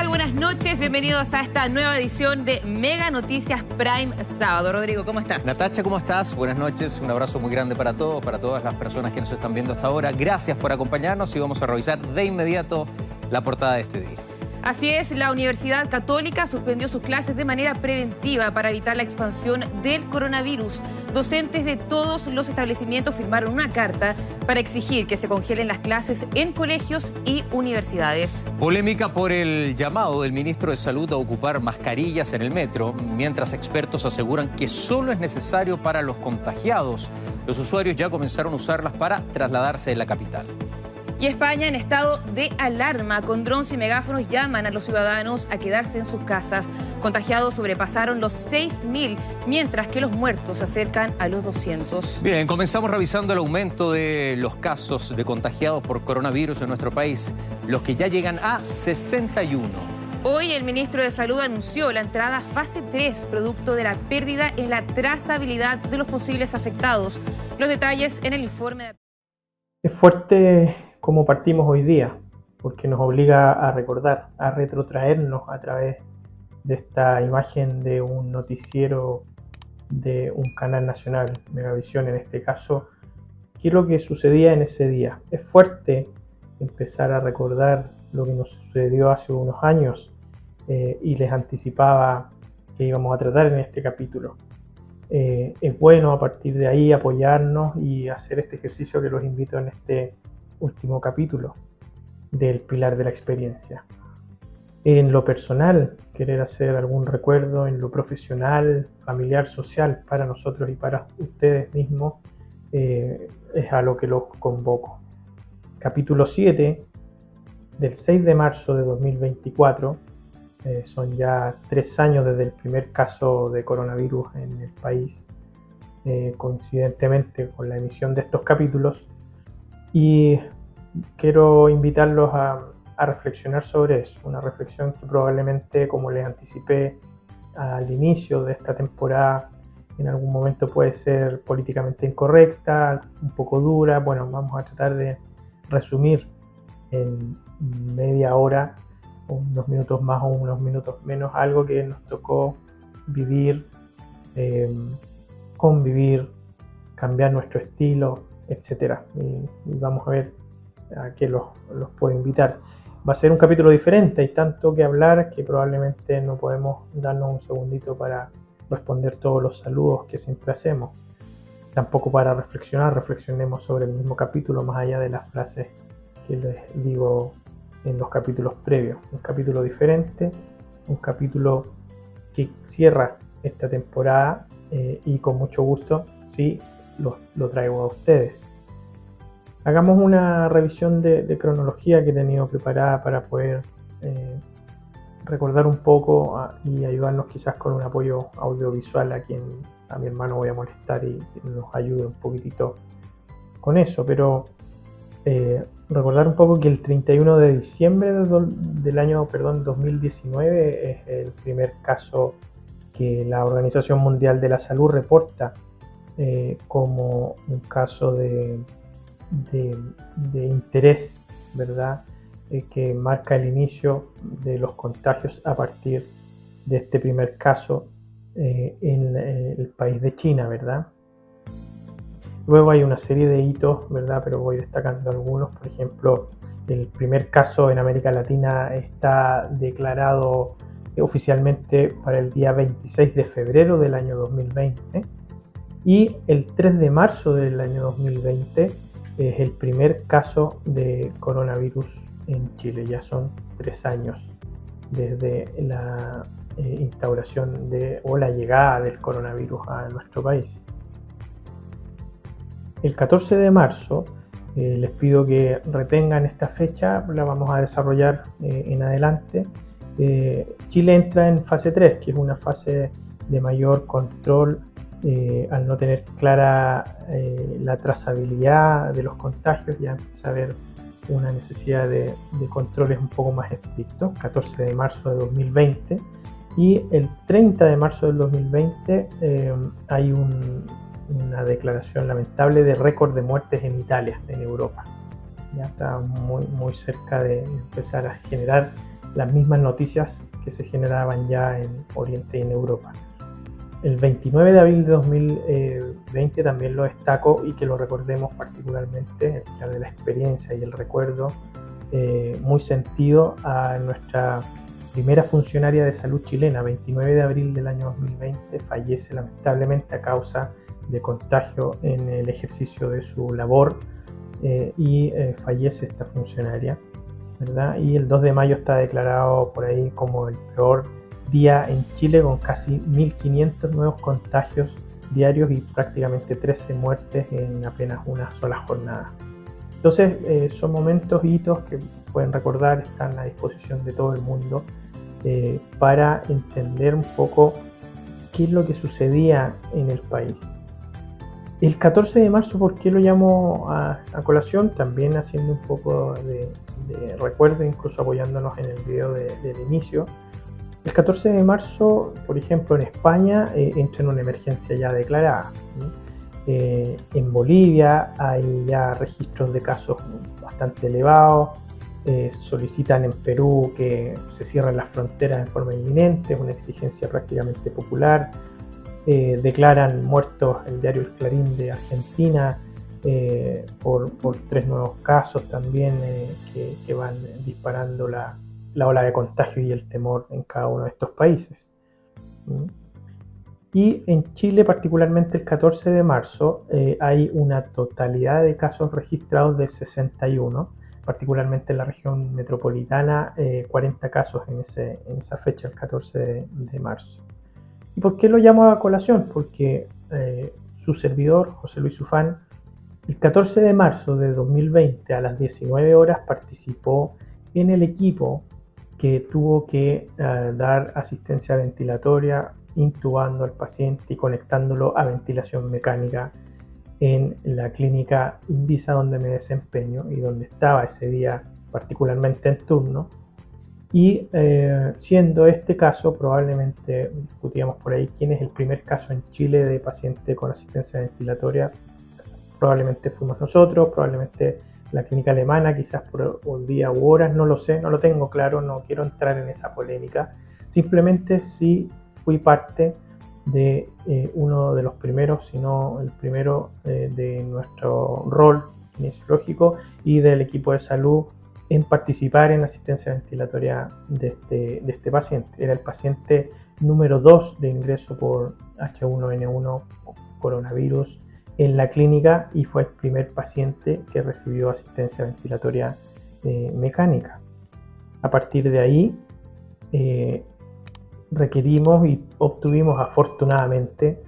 tal? Buenas noches, bienvenidos a esta nueva edición de Mega Noticias Prime Sábado. Rodrigo, ¿cómo estás? Natacha, ¿cómo estás? Buenas noches, un abrazo muy grande para todos, para todas las personas que nos están viendo hasta ahora. Gracias por acompañarnos y vamos a revisar de inmediato la portada de este día. Así es, la Universidad Católica suspendió sus clases de manera preventiva para evitar la expansión del coronavirus. Docentes de todos los establecimientos firmaron una carta para exigir que se congelen las clases en colegios y universidades. Polémica por el llamado del ministro de Salud a ocupar mascarillas en el metro, mientras expertos aseguran que solo es necesario para los contagiados. Los usuarios ya comenzaron a usarlas para trasladarse en la capital. Y España en estado de alarma. Con drones y megáfonos llaman a los ciudadanos a quedarse en sus casas. Contagiados sobrepasaron los 6.000, mientras que los muertos se acercan a los 200. Bien, comenzamos revisando el aumento de los casos de contagiados por coronavirus en nuestro país, los que ya llegan a 61. Hoy el ministro de Salud anunció la entrada a fase 3, producto de la pérdida en la trazabilidad de los posibles afectados. Los detalles en el informe de... Es fuerte como partimos hoy día, porque nos obliga a recordar, a retrotraernos a través de esta imagen de un noticiero de un canal nacional, Megavisión en este caso, qué es lo que sucedía en ese día. Es fuerte empezar a recordar lo que nos sucedió hace unos años y les anticipaba que íbamos a tratar en este capítulo. Es bueno a partir de ahí apoyarnos y hacer este ejercicio que los invito en este último capítulo del Pilar de la Experiencia. En lo personal, querer hacer algún recuerdo, en lo profesional, familiar, social, para nosotros y para ustedes mismos, es a lo que los convoco. Capítulo 7 del 6 de marzo de 2024, son ya 3 años desde el primer caso de coronavirus en el país, coincidentemente con la emisión de estos capítulos, y quiero invitarlos a reflexionar sobre eso, una reflexión que probablemente, como les anticipé al inicio de esta temporada, en algún momento puede ser políticamente incorrecta, un poco dura. Bueno, vamos a tratar de resumir en media hora, unos minutos más o unos minutos menos, algo que nos tocó vivir, convivir, cambiar nuestro estilo, etc. Y vamos a ver a qué los puedo invitar. Va a ser un capítulo diferente, hay tanto que hablar que probablemente no podemos darnos un segundito para responder todos los saludos que siempre hacemos. Tampoco para reflexionemos sobre el mismo capítulo, más allá de las frases que les digo en los capítulos previos. Un capítulo diferente, un capítulo que cierra esta temporada y con mucho gusto sí lo traigo a ustedes. Hagamos una revisión de cronología que he tenido preparada para poder recordar un poco y ayudarnos quizás con un apoyo audiovisual a mi hermano voy a molestar y nos ayude un poquitito con eso, pero recordar un poco que el 31 de diciembre del año 2019 es el primer caso que la Organización Mundial de la Salud reporta como un caso de interés, ¿verdad? Que marca el inicio de los contagios a partir de este primer caso en el país de China, ¿verdad? Luego hay una serie de hitos, ¿verdad? Pero voy destacando algunos. Por ejemplo, el primer caso en América Latina está declarado oficialmente para el día 26 de febrero del año 2020 y el 3 de marzo del año 2020 es el primer caso de coronavirus en Chile. Ya son 3 años desde la instauración o la llegada del coronavirus a nuestro país. El 14 de marzo, les pido que retengan esta fecha, la vamos a desarrollar en adelante. Chile entra en fase 3, que es una fase de mayor control al no tener clara la trazabilidad de los contagios. Ya empieza a haber una necesidad de controles un poco más estrictos, 14 de marzo de 2020. Y el 30 de marzo del 2020 hay una declaración lamentable de récord de muertes en Italia, en Europa. Ya está muy cerca de empezar a generar las mismas noticias que se generaban ya en Oriente y en Europa. El 29 de abril de 2020 también lo destaco, y que lo recordemos particularmente, el pilar de la experiencia y el recuerdo muy sentido a nuestra primera funcionaria de salud chilena. 29 de abril del año 2020 fallece lamentablemente a causa de contagio en el ejercicio de su labor y fallece esta funcionaria, ¿verdad? Y el 2 de mayo está declarado por ahí como el peor día en Chile, con casi 1.500 nuevos contagios diarios y prácticamente 13 muertes en apenas una sola jornada. Entonces son momentos, hitos que pueden recordar, están a disposición de todo el mundo para entender un poco qué es lo que sucedía en el país. El 14 de marzo, ¿por qué lo llamo a colación? También haciendo un poco de recuerdo, incluso apoyándonos en el video del inicio. El 14 de marzo, por ejemplo, en España entra en una emergencia ya declarada. En Bolivia hay ya registros de casos bastante elevados. Solicitan en Perú que se cierren las fronteras en forma inminente, es una exigencia prácticamente popular. Declaran muertos el diario El Clarín de Argentina por 3 nuevos casos también que van disparando la ola de contagio y el temor en cada uno de estos países. Y en Chile, particularmente el 14 de marzo, hay una totalidad de casos registrados de 61, particularmente en la región metropolitana, 40 casos en esa fecha, el 14 de marzo. ¿Y por qué lo llamo a colación? Porque su servidor, José Luis Ufán, el 14 de marzo de 2020 a las 19 horas participó en el equipo que tuvo que dar asistencia ventilatoria, intubando al paciente y conectándolo a ventilación mecánica en la clínica Indisa, donde me desempeño y donde estaba ese día particularmente en turno. Y siendo este caso, probablemente discutíamos por ahí quién es el primer caso en Chile de paciente con asistencia ventilatoria. Probablemente fuimos nosotros, probablemente la clínica alemana, quizás por un día u horas, no lo sé, no lo tengo claro, no quiero entrar en esa polémica. Simplemente sí fui parte de uno de los primeros, si no el primero de nuestro rol kinesiológico y del equipo de salud en participar en la asistencia ventilatoria de este paciente. Era el paciente número 2 de ingreso por H1N1 coronavirus en la clínica y fue el primer paciente que recibió asistencia ventilatoria mecánica. A partir de ahí requerimos y obtuvimos afortunadamente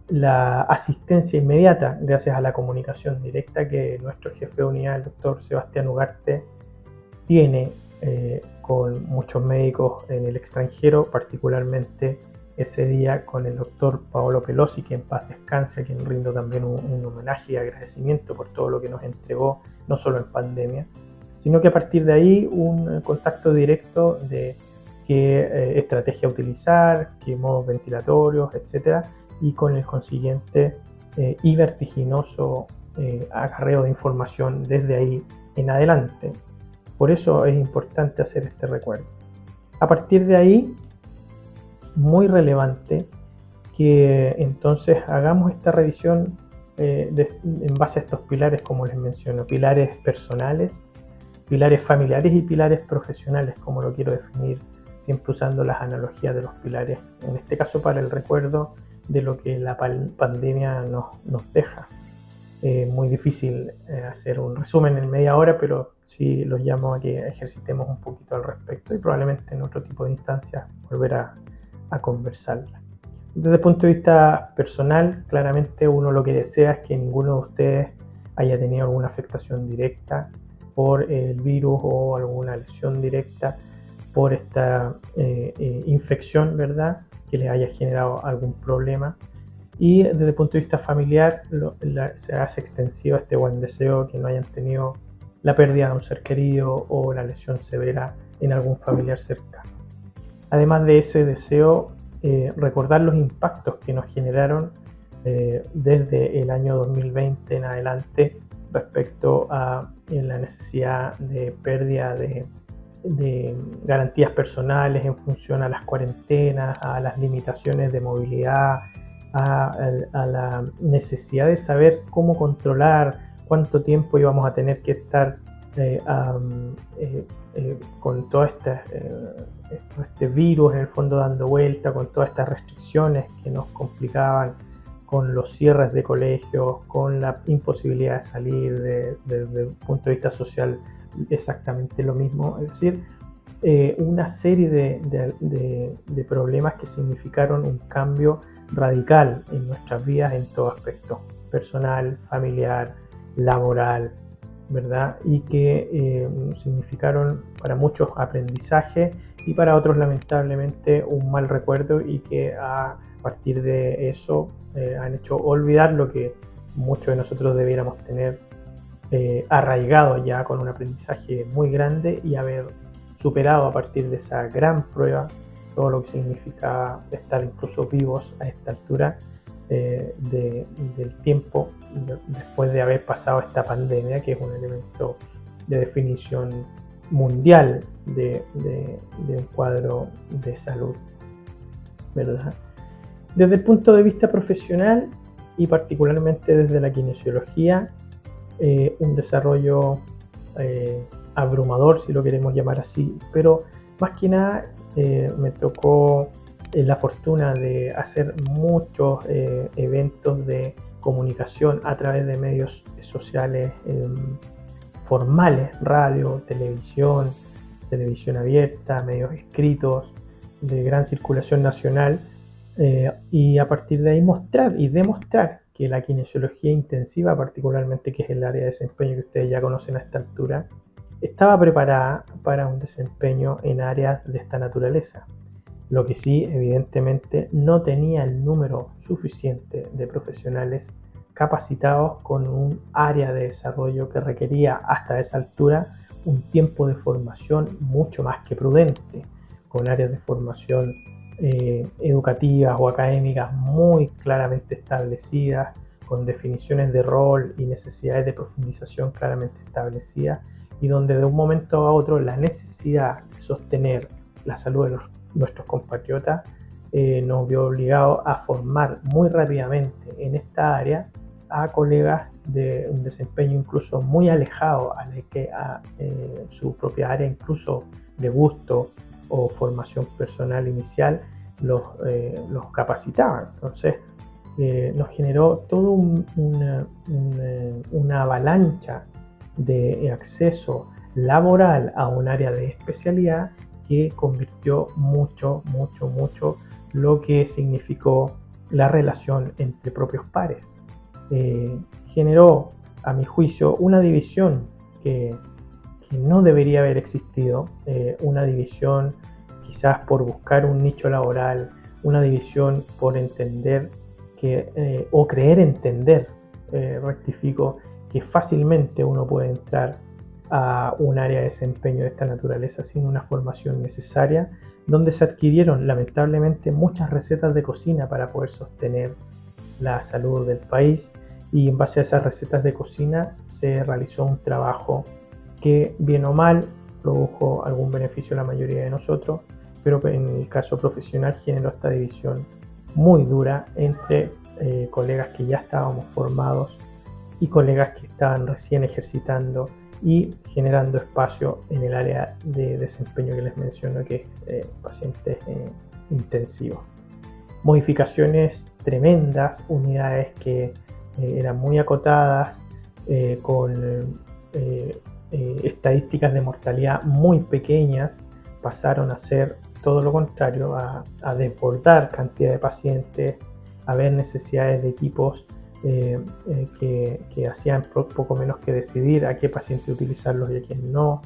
la asistencia inmediata gracias a la comunicación directa que nuestro jefe de unidad, el doctor Sebastián Ugarte, tiene con muchos médicos en el extranjero, particularmente ese día con el doctor Paolo Pelosi, que en paz descanse, a quien rindo también un homenaje y agradecimiento por todo lo que nos entregó, no solo en pandemia, sino que a partir de ahí un contacto directo de qué estrategia utilizar, qué modos ventilatorios, etc. Y con el consiguiente y vertiginoso acarreo de información desde ahí en adelante. Por eso es importante hacer este recuerdo. A partir de ahí, muy relevante que entonces hagamos esta revisión en base a estos pilares, como les menciono, pilares personales, pilares familiares y pilares profesionales, como lo quiero definir, siempre usando las analogías de los pilares, en este caso para el recuerdo de lo que la pandemia nos deja. Muy difícil hacer un resumen en media hora, pero sí los llamo a que ejercitemos un poquito al respecto y probablemente en otro tipo de instancias volver a conversarla. Desde el punto de vista personal, claramente uno lo que desea es que ninguno de ustedes haya tenido alguna afectación directa por el virus o alguna lesión directa por esta infección, ¿verdad?, que les haya generado algún problema. Y desde el punto de vista familiar, se hace extensivo este buen deseo, que no hayan tenido la pérdida de un ser querido o la lesión severa en algún familiar cercano. Además de ese deseo, recordar los impactos que nos generaron desde el año 2020 en adelante respecto a la necesidad de pérdida de de garantías personales en función a las cuarentenas, a las limitaciones de movilidad, a la necesidad de saber cómo controlar cuánto tiempo íbamos a tener que estar con todo este virus en el fondo dando vuelta, con todas estas restricciones que nos complicaban, con los cierres de colegios, con la imposibilidad de salir desde un punto de vista social, exactamente lo mismo. Es decir, una serie de problemas que significaron un cambio radical en nuestras vidas en todo aspecto, personal, familiar, laboral, ¿verdad? Y que significaron para muchos aprendizaje y para otros lamentablemente un mal recuerdo, y que a partir de eso han hecho olvidar lo que muchos de nosotros debiéramos tener arraigado ya con un aprendizaje muy grande, y haber superado a partir de esa gran prueba todo lo que significa estar incluso vivos a esta altura del tiempo, después de haber pasado esta pandemia, que es un elemento de definición mundial de un cuadro de salud, ¿verdad? Desde el punto de vista profesional y particularmente desde la kinesiología, un desarrollo abrumador, si lo queremos llamar así, pero más que nada me tocó la fortuna de hacer muchos eventos de comunicación a través de medios sociales formales, radio, televisión abierta, medios escritos de gran circulación nacional, y a partir de ahí mostrar y demostrar que la kinesiología intensiva, particularmente, que es el área de desempeño que ustedes ya conocen a esta altura, estaba preparada para un desempeño en áreas de esta naturaleza. Lo que sí, evidentemente, no tenía el número suficiente de profesionales capacitados con un área de desarrollo que requería hasta esa altura un tiempo de formación mucho más que prudente, con áreas de formación educativas o académicas muy claramente establecidas, con definiciones de rol y necesidades de profundización claramente establecidas, y donde de un momento a otro la necesidad de sostener la salud de nuestros compatriotas nos vio obligados a formar muy rápidamente en esta área a colegas de un desempeño incluso muy alejado a su propia área, incluso de gusto o formación personal inicial, los capacitaban. Entonces nos generó toda una avalancha de acceso laboral a un área de especialidad que convirtió mucho lo que significó la relación entre propios pares. Generó, a mi juicio, una división que no debería haber existido, una división quizás por buscar un nicho laboral, una división por entender o creer entender, rectifico, que fácilmente uno puede entrar a un área de desempeño de esta naturaleza sin una formación necesaria, donde se adquirieron lamentablemente muchas recetas de cocina para poder sostener la salud del país, y en base a esas recetas de cocina se realizó un trabajo que, bien o mal, produjo algún beneficio a la mayoría de nosotros, pero en el caso profesional generó esta división muy dura entre colegas que ya estábamos formados y colegas que estaban recién ejercitando y generando espacio en el área de desempeño que les menciono, que es pacientes intensivos. Modificaciones tremendas, unidades que eran muy acotadas, con estadísticas de mortalidad muy pequeñas, pasaron a ser todo lo contrario, a desbordar cantidad de pacientes, a ver necesidades de equipos que hacían poco menos que decidir a qué paciente utilizarlos y a quién no,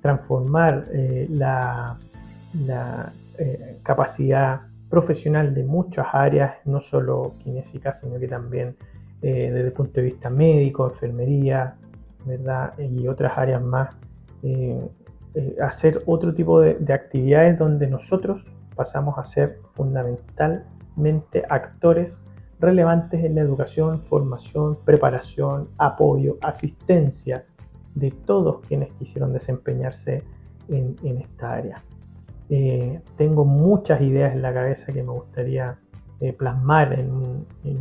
transformar la capacidad profesional de muchas áreas, no solo kinésicas, sino que también desde el punto de vista médico, enfermería, ¿verdad? Y otras áreas más, hacer otro tipo de actividades donde nosotros pasamos a ser fundamentalmente actores relevantes en la educación, formación, preparación, apoyo, asistencia de todos quienes quisieron desempeñarse en esta área. Tengo muchas ideas en la cabeza que me gustaría plasmar en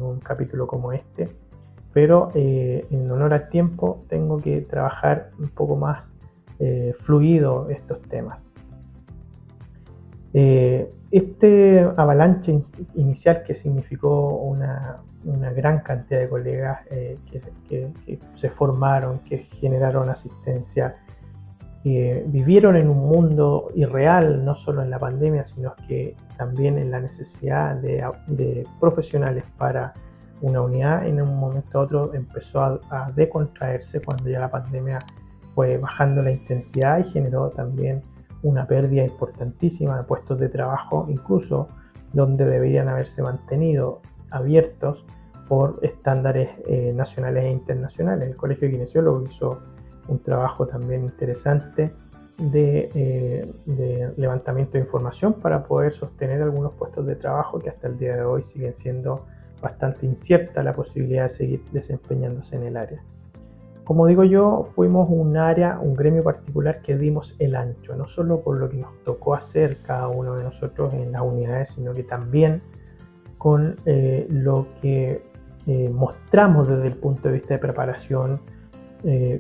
un capítulo como este, pero en honor al tiempo tengo que trabajar un poco más fluido estos temas. Este avalanche inicial que significó una gran cantidad de colegas que se formaron, que generaron asistencia, que vivieron en un mundo irreal, no solo en la pandemia, sino que también en la necesidad de profesionales para una unidad, en un momento a otro empezó a decontraerse cuando ya la pandemia fue bajando la intensidad y generó también una pérdida importantísima de puestos de trabajo, incluso donde deberían haberse mantenido abiertos por estándares nacionales e internacionales. El Colegio de Kinesiólogos hizo un trabajo también interesante de levantamiento de información para poder sostener algunos puestos de trabajo que hasta el día de hoy siguen siendo bastante incierta la posibilidad de seguir desempeñándose en el área. Como digo yo, fuimos un área, un gremio particular que dimos el ancho, no solo por lo que nos tocó hacer cada uno de nosotros en las unidades, sino que también con lo que mostramos desde el punto de vista de preparación,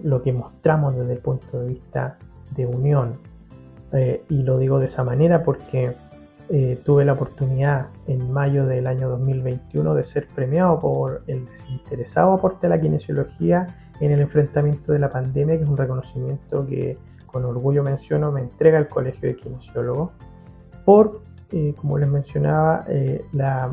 lo que mostramos desde el punto de vista de unión. Y lo digo de esa manera porque tuve la oportunidad en mayo del año 2021 de ser premiado por el desinteresado aporte a la kinesiología en el enfrentamiento de la pandemia, que es un reconocimiento que con orgullo menciono me entrega el Colegio de Kinesiólogos por, como les mencionaba, la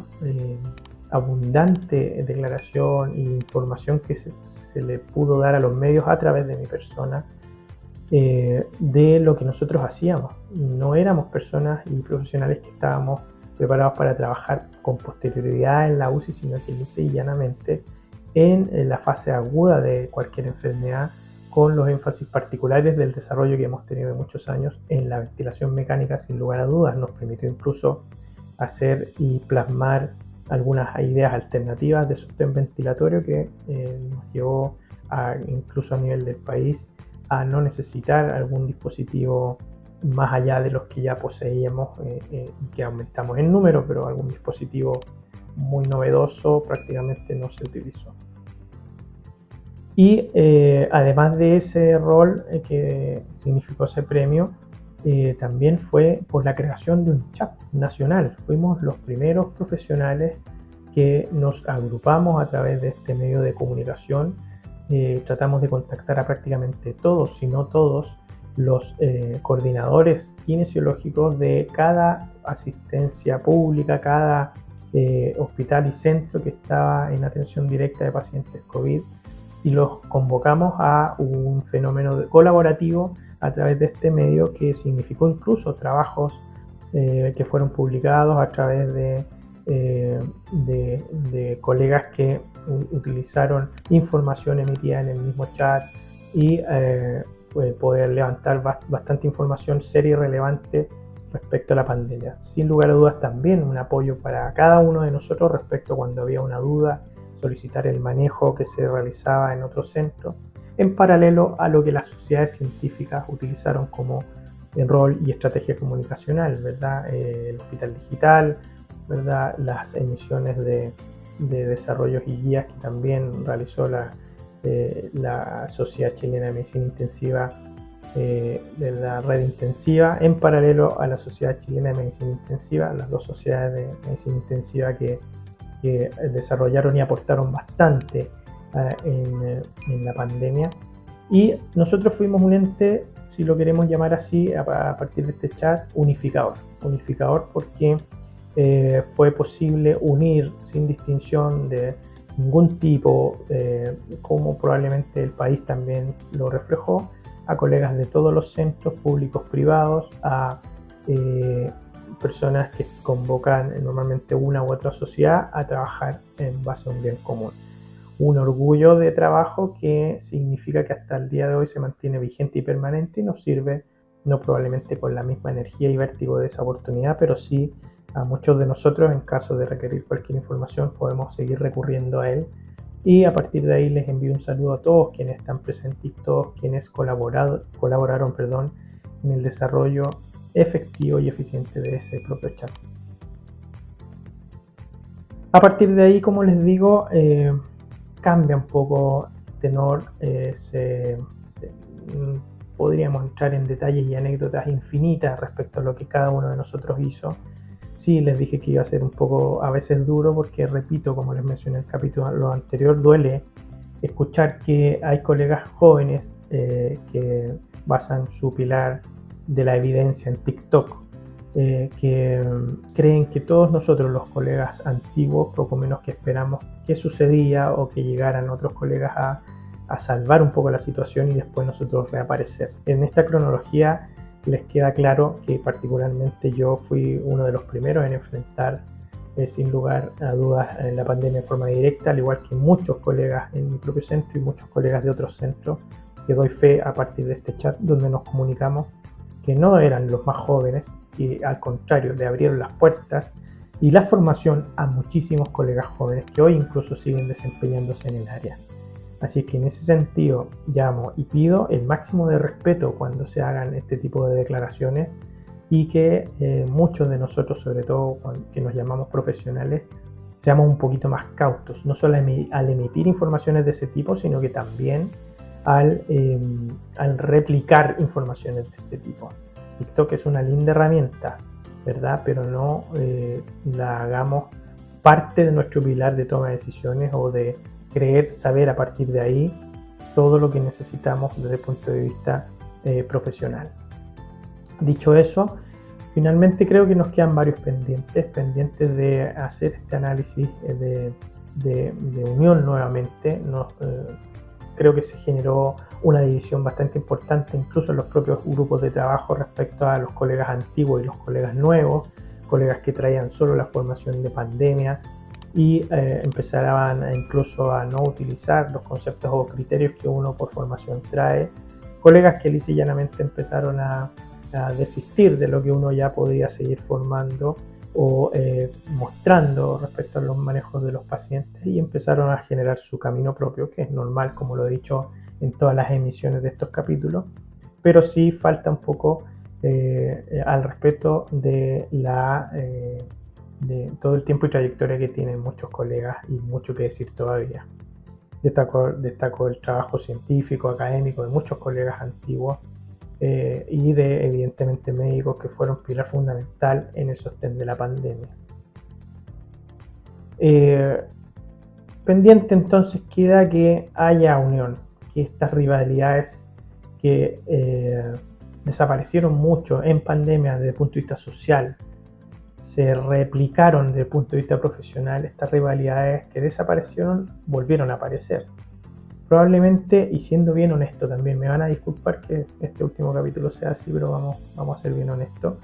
abundante declaración e información que se le pudo dar a los medios a través de mi persona de lo que nosotros hacíamos. No éramos personas y profesionales que estábamos preparados para trabajar con posterioridad en la UCI, sino que lisa y llanamente en la fase aguda de cualquier enfermedad, con los énfasis particulares del desarrollo que hemos tenido de muchos años en la ventilación mecánica. Sin lugar a dudas nos permitió incluso hacer y plasmar algunas ideas alternativas de sostén ventilatorio que nos llevó incluso a nivel del país a no necesitar algún dispositivo más allá de los que ya poseíamos y que aumentamos en número, pero algún dispositivo muy novedoso prácticamente no se utilizó. Y además de ese rol que significó ese premio, también fue por la creación de un chat nacional. Fuimos los primeros profesionales que nos agrupamos a través de este medio de comunicación. Tratamos de contactar a prácticamente todos, si no todos, los coordinadores kinesiológicos de cada asistencia pública, cada hospital y centro que estaba en atención directa de pacientes COVID, y los convocamos a un fenómeno colaborativo a través de este medio que significó incluso trabajos que fueron publicados a través de colegas que utilizaron información emitida en el mismo chat y poder levantar bastante información seria y relevante respecto a la pandemia. Sin lugar a dudas también un apoyo para cada uno de nosotros respecto a cuando había una duda, solicitar el manejo que se realizaba en otro centro, en paralelo a lo que las sociedades científicas utilizaron como rol y estrategia comunicacional, ¿verdad? El hospital digital, ¿verdad? Las emisiones de desarrollos y guías que también realizó la Sociedad Chilena de Medicina Intensiva, de la red intensiva, en paralelo a la Sociedad Chilena de Medicina Intensiva, las dos sociedades de medicina intensiva que desarrollaron y aportaron bastante en la pandemia. Y nosotros fuimos un ente, si lo queremos llamar así, a partir de este chat, unificador porque fue posible unir sin distinción de ningún tipo, como probablemente el país también lo reflejó, a colegas de todos los centros públicos, privados, a personas que convocan normalmente una u otra sociedad a trabajar en base a un bien común. Un orgullo de trabajo que significa que hasta el día de hoy se mantiene vigente y permanente y nos sirve, no probablemente con la misma energía y vértigo de esa oportunidad, pero sí a muchos de nosotros, en caso de requerir cualquier información, podemos seguir recurriendo a él. Y a partir de ahí les envío un saludo a todos quienes están presentes y todos quienes colaboraron en el desarrollo efectivo y eficiente de ese propio chat. A partir de ahí, como les digo, cambia un poco el tenor, podríamos entrar en detalles y anécdotas infinitas respecto a lo que cada uno de nosotros hizo. Sí, les dije que iba a ser un poco a veces duro porque, repito, como les mencioné en el capítulo anterior, duele escuchar que hay colegas jóvenes que basan su pilar de la evidencia en TikTok, que creen que todos nosotros, los colegas antiguos, poco menos que esperamos que sucedía o que llegaran otros colegas a salvar un poco la situación y después nosotros reaparecer. En esta cronología les queda claro que particularmente yo fui uno de los primeros en enfrentar sin lugar a dudas la pandemia en forma directa, al igual que muchos colegas en mi propio centro y muchos colegas de otros centros, que doy fe a partir de este chat donde nos comunicamos, que no eran los más jóvenes y al contrario le abrieron las puertas y la formación a muchísimos colegas jóvenes que hoy incluso siguen desempeñándose en el área. Así que en ese sentido llamo y pido el máximo de respeto cuando se hagan este tipo de declaraciones y que muchos de nosotros, sobre todo que nos llamamos profesionales, seamos un poquito más cautos, no solo al emitir informaciones de ese tipo, sino que también al replicar informaciones de este tipo. TikTok es una linda herramienta, ¿verdad? Pero no la hagamos parte de nuestro pilar de toma de decisiones o de creer saber a partir de ahí todo lo que necesitamos desde el punto de vista profesional. Dicho eso, finalmente creo que nos quedan varios pendientes de hacer este análisis de unión nuevamente. Creo que se generó una división bastante importante incluso en los propios grupos de trabajo respecto a los colegas antiguos y los colegas nuevos, colegas que traían solo la formación de pandemia y empezaban incluso a no utilizar los conceptos o criterios que uno por formación trae, colegas que lisa y llanamente empezaron a desistir de lo que uno ya podía seguir formando o mostrando respecto a los manejos de los pacientes y empezaron a generar su camino propio, que es normal, como lo he dicho en todas las emisiones de estos capítulos, pero sí falta un poco al respeto de todo el tiempo y trayectoria que tienen muchos colegas y mucho que decir todavía. Destaco el trabajo científico, académico de muchos colegas antiguos y de evidentemente médicos que fueron pilar fundamental en el sostén de la pandemia. Pendiente entonces queda que haya unión, que estas rivalidades que desaparecieron mucho en pandemia desde el punto de vista social, se replicaron desde el punto de vista profesional, estas rivalidades que desaparecieron volvieron a aparecer. Probablemente, y siendo bien honesto también, me van a disculpar que este último capítulo sea así, pero vamos a ser bien honestos.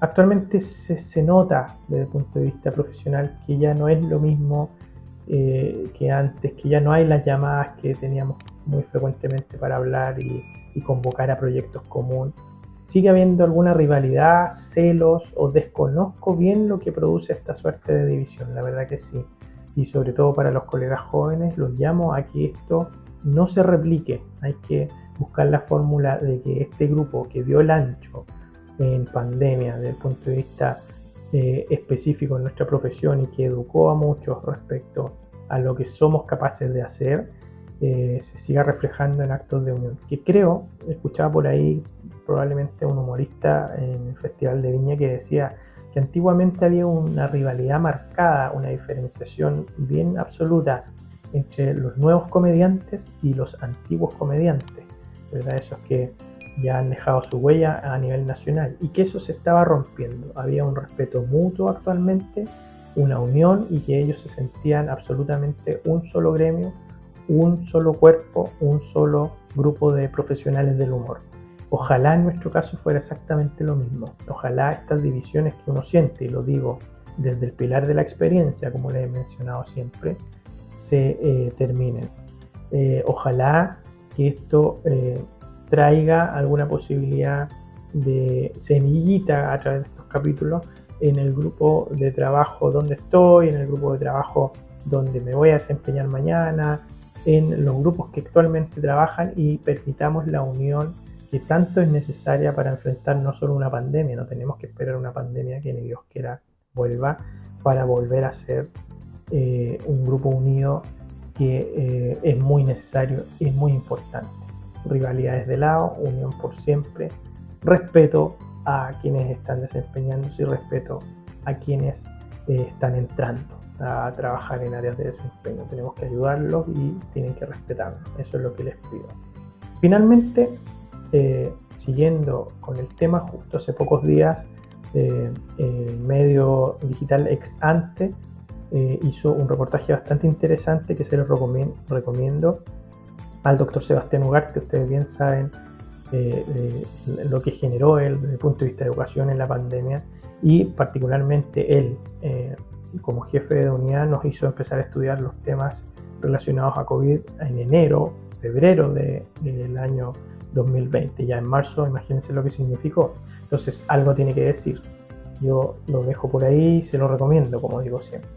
Actualmente se nota desde el punto de vista profesional que ya no es lo mismo que antes, que ya no hay las llamadas que teníamos muy frecuentemente para hablar y convocar a proyectos comunes. Sigue habiendo alguna rivalidad, celos o desconozco bien lo que produce esta suerte de división, la verdad que sí. Y sobre todo para los colegas jóvenes, los llamo a que esto no se replique. Hay que buscar la fórmula de que este grupo que dio el ancho en pandemia desde el punto de vista específico en nuestra profesión y que educó a muchos respecto a lo que somos capaces de hacer, se siga reflejando en actos de unión. Que creo, escuchaba por ahí probablemente un humorista en el Festival de Viña que decía que antiguamente había una rivalidad marcada, una diferenciación bien absoluta entre los nuevos comediantes y los antiguos comediantes, ¿verdad? Esos que ya han dejado su huella a nivel nacional y que eso se estaba rompiendo. Había un respeto mutuo actualmente, una unión y que ellos se sentían absolutamente un solo gremio, un solo cuerpo, un solo grupo de profesionales del humor. Ojalá en nuestro caso fuera exactamente lo mismo. Ojalá estas divisiones que uno siente, y lo digo desde el pilar de la experiencia, como les he mencionado siempre, se terminen. Ojalá que esto traiga alguna posibilidad de semillita a través de estos capítulos en el grupo de trabajo donde estoy, en el grupo de trabajo donde me voy a desempeñar mañana, en los grupos que actualmente trabajan y permitamos la unión que tanto es necesaria para enfrentar no solo una pandemia, no tenemos que esperar una pandemia que ni Dios quiera vuelva para volver a ser un grupo unido que es muy necesario, es muy importante. Rivalidades de lado, unión por siempre, respeto a quienes están desempeñándose y respeto a quienes están entrando a trabajar en áreas de desempeño. Tenemos que ayudarlos y tienen que respetarnos. Eso es lo que les pido. Finalmente, siguiendo con el tema, justo hace pocos días el medio digital Exante hizo un reportaje bastante interesante que se les recomiendo al doctor Sebastián Ugarte. Ustedes bien saben lo que generó él desde el punto de vista de educación en la pandemia, y particularmente él como jefe de unidad nos hizo empezar a estudiar los temas relacionados a COVID en enero, febrero del año 2020. Ya en marzo, imagínense lo que significó. Entonces algo tiene que decir. Yo lo dejo por ahí, se lo recomiendo, como digo siempre.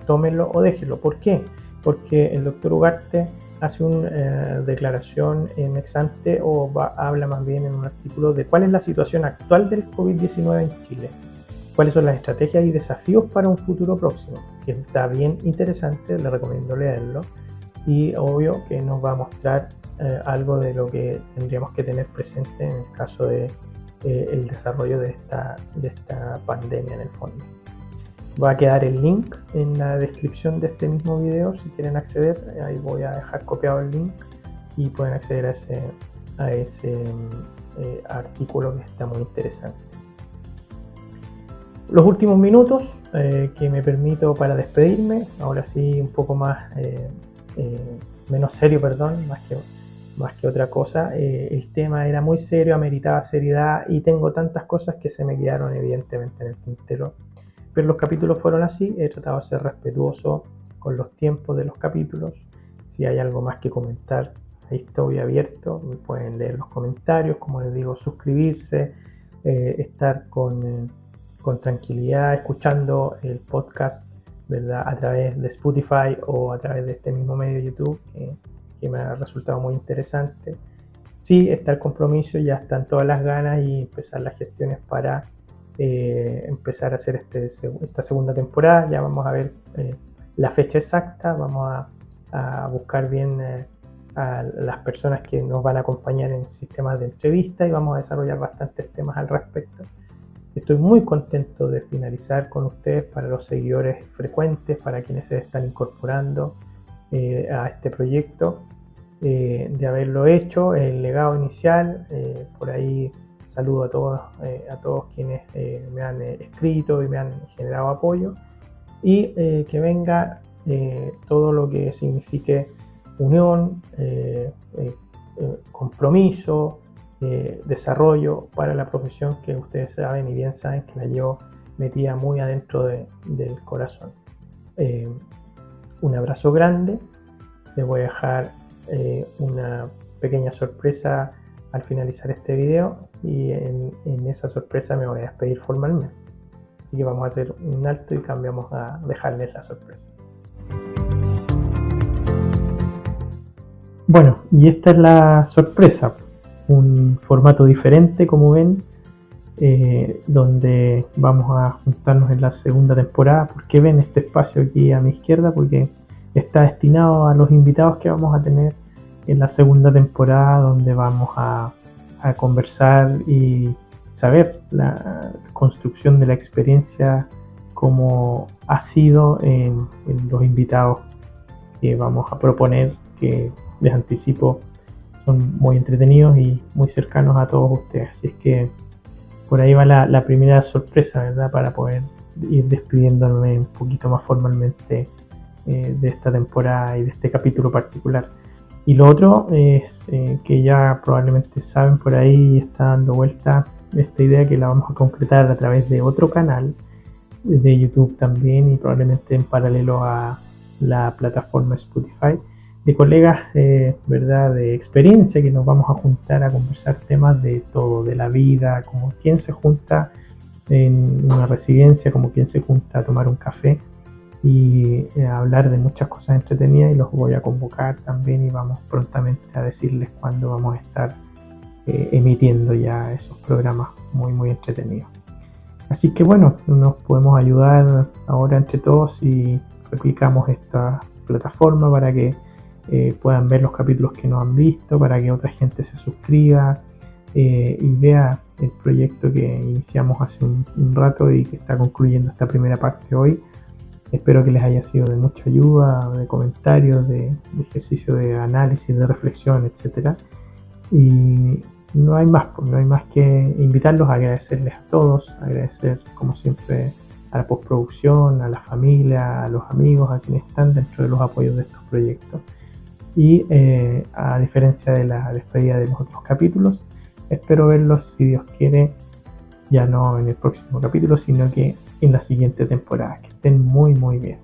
Tómenlo o déjenlo. ¿Por qué? Porque el doctor Ugarte hace una declaración en Exante, habla más bien en un artículo de cuál es la situación actual del COVID-19 en Chile, cuáles son las estrategias y desafíos para un futuro próximo, que está bien interesante, le recomiendo leerlo, y obvio que nos va a mostrar algo de lo que tendríamos que tener presente en el caso de el desarrollo de esta pandemia en el fondo. Va a quedar el link en la descripción de este mismo video si quieren acceder. Ahí voy a dejar copiado el link y pueden acceder a ese artículo que está muy interesante. Los últimos minutos que me permito para despedirme, ahora sí un poco más, menos serio, perdón, más que otra cosa. El tema era muy serio, ameritaba seriedad y tengo tantas cosas que se me quedaron evidentemente en el tintero. Pero los capítulos fueron así, he tratado de ser respetuoso con los tiempos de los capítulos. Si hay algo más que comentar, ahí estoy abierto, me pueden leer los comentarios, como les digo, suscribirse, estar con tranquilidad escuchando el podcast, ¿verdad?, a través de Spotify o a través de este mismo medio YouTube, que me ha resultado muy interesante. Sí, está el compromiso, ya están todas las ganas y empezar las gestiones para empezar a hacer esta segunda temporada. Ya vamos a ver la fecha exacta, vamos a buscar bien a las personas que nos van a acompañar en sistemas de entrevista y vamos a desarrollar bastantes temas al respecto. Estoy muy contento de finalizar con ustedes, para los seguidores frecuentes, para quienes se están incorporando a este proyecto, de haberlo hecho, el legado inicial. Por ahí saludo a todos quienes me han escrito y me han generado apoyo, y que venga todo lo que signifique unión, compromiso, desarrollo para la profesión, que ustedes saben y bien saben que la llevo metida muy adentro del corazón. Un abrazo grande. Les voy a dejar una pequeña sorpresa al finalizar este video, y en esa sorpresa me voy a despedir formalmente. Así que vamos a hacer un alto y cambiamos a dejarles la sorpresa. Bueno, y esta es la sorpresa. Un formato diferente, como ven, donde vamos a juntarnos en la segunda temporada. ¿Por qué ven este espacio aquí a mi izquierda? Porque está destinado a los invitados que vamos a tener en la segunda temporada, donde vamos a conversar y saber la construcción de la experiencia, como ha sido en los invitados que vamos a proponer, que les anticipo son muy entretenidos y muy cercanos a todos ustedes. Así es que por ahí va la primera sorpresa, ¿verdad?, para poder ir despidiéndome un poquito más formalmente de esta temporada y de este capítulo particular. Y lo otro es que ya probablemente saben, por ahí está dando vuelta esta idea, que la vamos a concretar a través de otro canal de YouTube también, y probablemente en paralelo a la plataforma Spotify, de colegas ¿verdad?, de experiencia, que nos vamos a juntar a conversar temas de todo, de la vida, como quien se junta en una residencia, como quien se junta a tomar un café y hablar de muchas cosas entretenidas. Y los voy a convocar también, y vamos prontamente a decirles cuándo vamos a estar emitiendo ya esos programas muy entretenidos. Así que bueno, nos podemos ayudar ahora entre todos y replicamos esta plataforma para que puedan ver los capítulos que no han visto, para que otra gente se suscriba y vea el proyecto que iniciamos hace un rato y que está concluyendo esta primera parte hoy. Espero que les haya sido de mucha ayuda, de comentarios, de ejercicio de análisis, de reflexión, etc. Y no hay más que invitarlos a agradecerles a todos, agradecer como siempre a la postproducción, a la familia, a los amigos, a quienes están dentro de los apoyos de estos proyectos. Y a diferencia de la despedida de los otros capítulos, espero verlos, si Dios quiere, ya no en el próximo capítulo, sino que en la siguiente temporada. Que estén muy bien.